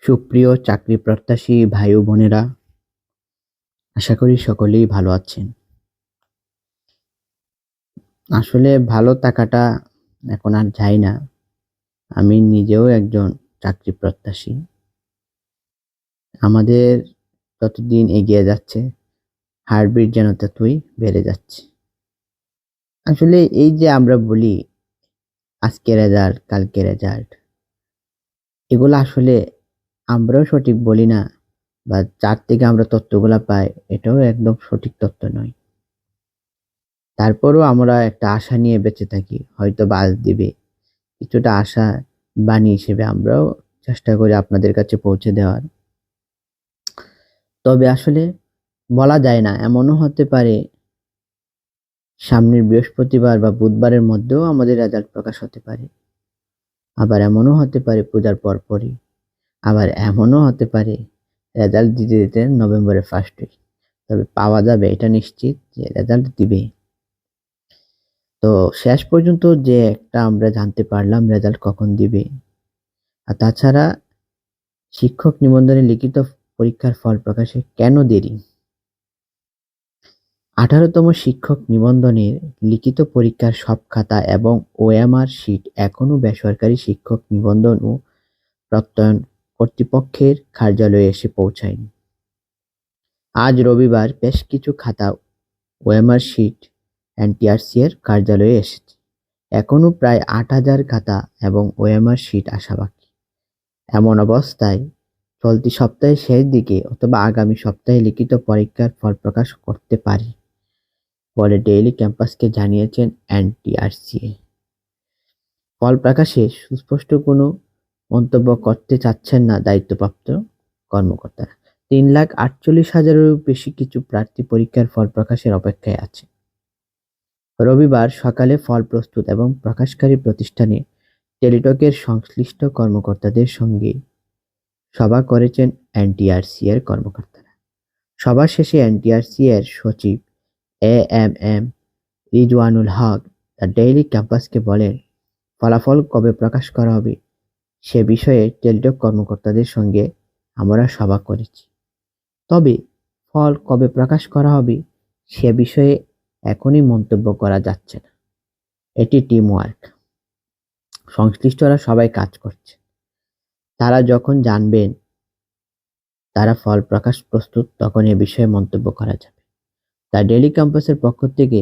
সুপ্রিয় চাকরি প্রত্যাশী ভাই ও বোনেরা, আশা করি সকলেই ভালো আছেন। আসলে ভালো থাকাটা এখন আর যায় না। আমি নিজেও একজন চাকরি প্রত্যাশী। আমাদের যতদিন এগিয়ে যাচ্ছে, হার্টবিট যেন ততই বেড়ে যাচ্ছে। আসলে এই যে আমরা বলি আজকে রেজাল্ট, কালকে রেজাল্ট, এগুলো আসলে আমরাও সঠিক বলি না, বা যার থেকে আমরা তথ্যগুলা পাই এটাও একদম সঠিক তথ্য নয়। তারপরও আমরা একটা আশা নিয়ে বেঁচে থাকি, হয়তো বা আজ দিবে। কিছুটা আশা বাণী হিসেবে আমরাও চেষ্টা করি আপনাদের কাছে পৌঁছে দেওয়ার। তবে আসলে বলা যায় না, এমনও হতে পারে সামনের বৃহস্পতিবার বা বুধবারের মধ্যেও আমাদের রেজাল্ট প্রকাশ হতে পারে। আবার এমনও হতে পারে পূজার পরপরই। আবার এমনও হতে পারে রেজাল্ট দিতে দিতে নভেম্বরের ফার্স্ট উইক। তবে পাওয়া যাবে এটা নিশ্চিত যে রেজাল্ট দিবে। তো শেষ পর্যন্ত যে একটা আমরা জানতে পারলাম রেজাল্ট কখন দিবে। আর তাছাড়া শিক্ষক নিবন্ধনে লিখিত পরীক্ষার ফল প্রকাশে কেন দেরি? 18তম শিক্ষক নিবন্ধনের লিখিত পরীক্ষার সব খাতা এবং ওএমআর শিট এখনো বেসরকারি শিক্ষক নিবন্ধন ও প্রত্যয়ন কর্তৃপক্ষের কার্যালয়ে এসে পৌঁছায়নি। আজ রবিবার বেশ কিছু খাতা ওএমআর শিট এনটিআরসি এর কার্যালয়ে এসেছে। এখনো প্রায় 8,000 খাতা এবং ওএমআর শিট আসা বাকি। এমন অবস্থায় চলতি সপ্তাহের শেষ দিকে অথবা আগামী সপ্তাহে লিখিত পরীক্ষার ফল প্রকাশ করতে পারে বলে ডেইলি ক্যাম্পাসকে জানিয়েছেন এনটিআরসিএ। ফল প্রকাশে সুস্পষ্ট কোনো মন্তব্য করতে চাচ্ছেন না দায়িত্বপ্রাপ্ত কর্মকর্তারা। 3,48,000-এরও বেশি কিছু প্রার্থী পরীক্ষার ফল প্রকাশের অপেক্ষায় আছে। রবিবার সকালে ফল প্রস্তুত এবং প্রকাশকারী প্রতিষ্ঠানে টেলিটকের সংশ্লিষ্ট কর্মকর্তাদের সঙ্গে সভা করেছেন এনটিআরসি এর কর্মকর্তারা। সভা শেষে এনটিআরসি এর সচিব AMM Rizwanul Haque the Daily ক্যাম্পাসকে বলেন, ফলাফল কবে প্রকাশ করা হবে সে বিষয়ে টেলিটক কর্মকর্তাদের সঙ্গে আমরা সভা করেছি। তবে ফল কবে প্রকাশ করা হবে সে বিষয়ে এখনই মন্তব্য করা যাচ্ছে না। এটি টিম ওয়ার্ক। সংশ্লিষ্টরা সবাই কাজ করছে। তারা যখন জানবেন তারা ফল প্রকাশ প্রস্তুত, তখন এ বিষয়ে মন্তব্য করা যাবে। দ্য ডেইলি ক্যাম্পাসের পক্ষ থেকে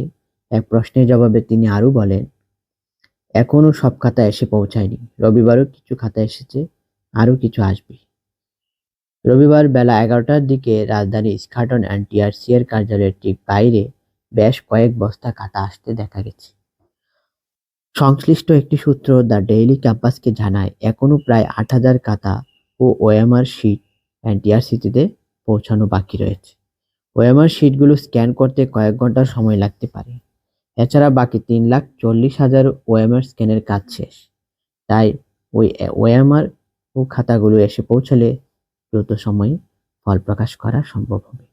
এক প্রশ্নের জবাবে তিনি আরও বলেন, এখনো সব খাতা এসে পৌঁছায়নি। রবিবারও কিছু খাতা এসেছে, আরও কিছু আসবে। রবিবার বেলা 11টার দিকে রাজধানী ইস্কাটন এনটিআরসি এর কার্যালয়ের ঠিক বাইরে বেশ কয়েক বস্তা খাতা আসতে দেখা গেছে। সংশ্লিষ্ট একটি সূত্র দ্য ডেইলি ক্যাম্পাসকে জানায়, এখনো প্রায় 8,000 খাতা ও ওএমআর শিট এনটিআরসিতে পৌঁছানো বাকি রয়েছে। ওএমআর শিটগুলো স্ক্যান করতে কয়েক ঘন্টা সময় লাগতে পারে। এছাড়া বাকি 3,40,000 ওএমআর স্ক্যানের কাজ শেষ। তাই ওই ওএমআর ও খাতাগুলো এসে পৌঁছালে দ্রুত সময়ে ফল প্রকাশ করা সম্ভব হবে।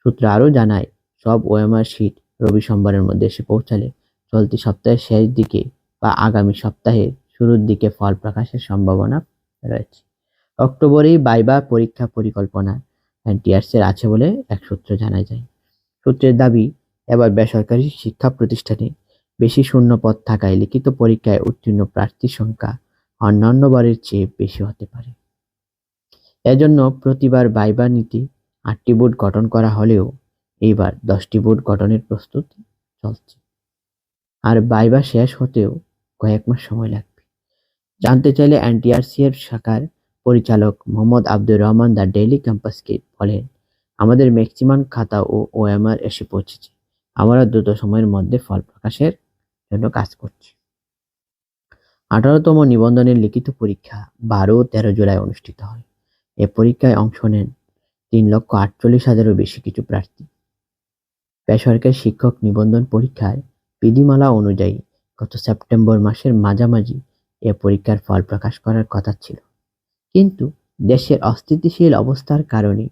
সূত্র আরও জানায়, সব ওএমআর শিট রবি সোমবারের মধ্যে এসে পৌঁছালে চলতি সপ্তাহের শেষ দিকে বা আগামী সপ্তাহের শুরুর দিকে ফল প্রকাশের সম্ভাবনা রয়েছে। অক্টোবরেই ভাইভা পরীক্ষা পরিকল্পনা এনটিআরসির আছে বলে এক সূত্র জানা যায়। সূত্রের দাবি, এবার বেসরকারি শিক্ষা প্রতিষ্ঠানে বেশি শূন্যপদ থাকায় লিখিত পরীক্ষায় উত্তীর্ণ প্রার্থীর সংখ্যা অন্যান্য বারের চেয়ে বেশি হতে পারে। এজন্য প্রতিবার ভাইভা নিতে 8টি বোর্ড গঠন করা হলেও এইবার 10টি বোর্ড গঠনের প্রস্তুতি চলছে। আর ভাইভা শেষ হতেও কয়েক মাস সময় লাগবে। জানতে চাইলে এনটিআরসি এর শাখার পরিচালক মোহাম্মদ আব্দুর রহমান দ্য ডেইলি ক্যাম্পাসকে বলেন, আমাদের ম্যাক্সিমাম খাতা ও ওএমআর এসে পৌঁছেছে। আমরা দ্রুত সময়ের মধ্যে ফল প্রকাশের জন্য কাজ করছি। 18তম নিবন্ধনের লিখিত পরীক্ষা 12 ও 13 জুলাই অনুষ্ঠিত হয়। এ পরীক্ষায় অংশ নেন 3,48,000-এরও বেশি কিছু প্রার্থী। বেসরকারি শিক্ষক নিবন্ধন পরীক্ষার বিধিমালা অনুযায়ী গত সেপ্টেম্বর মাসের মাঝামাঝি এ পরীক্ষার ফল প্রকাশ করার কথা ছিল, কিন্তু দেশের অস্থিতিশীল অবস্থার কারণে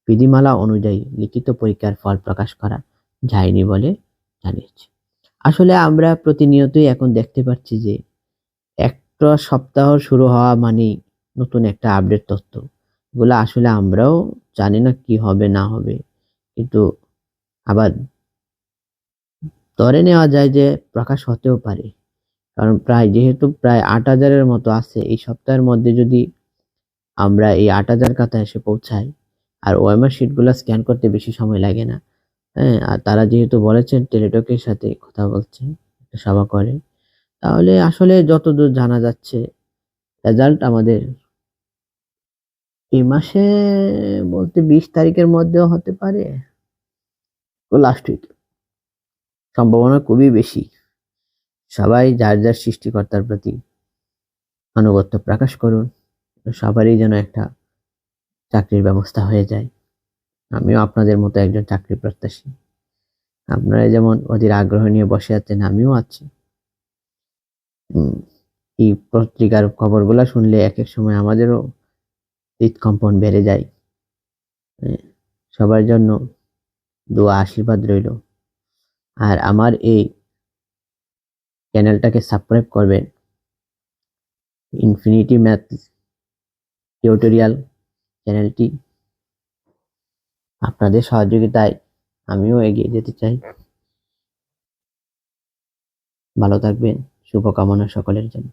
বিধিমালা অনুযায়ী লিখিত পরীক্ষার ফল প্রকাশ করা যায়নি বলে জানিয়েছে। আসলে আমরা প্রতিনিয়তই এখন দেখতে পাচ্ছি যে একটা সপ্তাহ শুরু হওয়া মানেই নতুন একটা আপডেট তথ্য। এগুলো আসলে আমরাও জানি না কি হবে না হবে, কিন্তু আবার ধরে নেওয়া যায় যে প্রকাশ হতেও পারে। কারণ যেহেতু প্রায় ৮,০০০-এর মতো আছে, এই সপ্তাহের মধ্যে যদি আমরা এই ৮,০০০ কাতায় এসে পৌঁছাই, আর ওএমআর শিটগুলা স্ক্যান করতে বেশি সময় লাগে না। হ্যাঁ? আর তারা যেহেতু বলেছেন টেলিটকের সাথে কথা বলছেন, একটা সভা করে। তাহলে আসলে যতদূর জানা যাচ্ছে রেজাল্ট আমাদের এই মাসে, বলতে ২০ তারিখের মধ্যেও হতে পারে, ও লাস্ট উইক। সম্ভাবনা খুবই বেশি। সবাই যার, যার সৃষ্টিকর্তার প্রতি আনুগত্য প্রকাশ করুন। সবারই যেন একটা চাকরির ব্যবস্থা হয়ে যায়। আমিও আপনাদের মতো একজন চাকরি প্রত্যাশী। আপনারা যেমন অধীর আগ্রহ নিয়ে বসে আছেন, আমিও আছি। উম এই পত্রিকার খবরগুলা শুনলে একেক সময় আমাদেরও হৃদকম্পন বেড়ে যায়। সবার জন্য দোয়া আশীর্বাদ রইলো। আর আমার এই চ্যানেলটাকে সাবস্ক্রাইব করবেন। ইনফিনিটি ম্যাথ টিউটোরিয়াল চ্যানেলটি, আপনাদের সহযোগিতায় আমিও এগিয়ে যেতে চাই। ভালো থাকবেন। শুভকামনা সকলের জন্য।